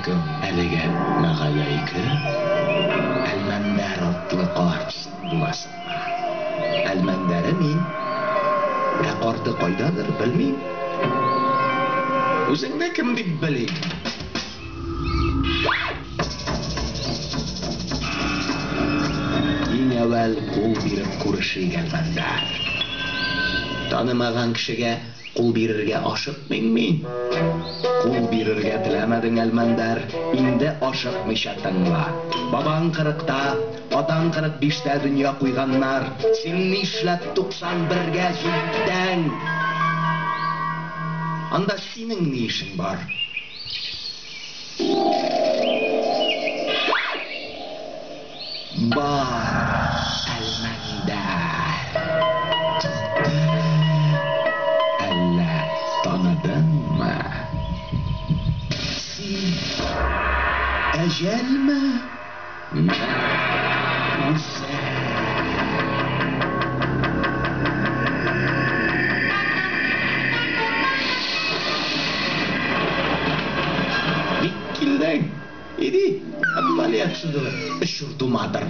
Aleyküm. Әлеге нағалайкы. Әлмәндәр атлы қарт буласыңма. Әлмәндәре мин. Қарты қайдадыр білмейм. Үзіңді кім деп білейм? Ең әуәл қол биріп күрешейік Әлмәндәр. Танымаған кішіге қол бирерге ашықмын мен. Қол бирерге тіләмәдің Әлмәндәр, инде ашықмыйша тыңла. Бабаң 40-та, атаң 45-тә дүния қойғаннар, сен нишләп 91-ге җиттең? Анда синең ни эшең бар? Бар, Әлмәндәр. Әллә таныдыңмы? Син әҗәлме? Килдең. Иди, әмәлият шудылы. Эш уртумадыр.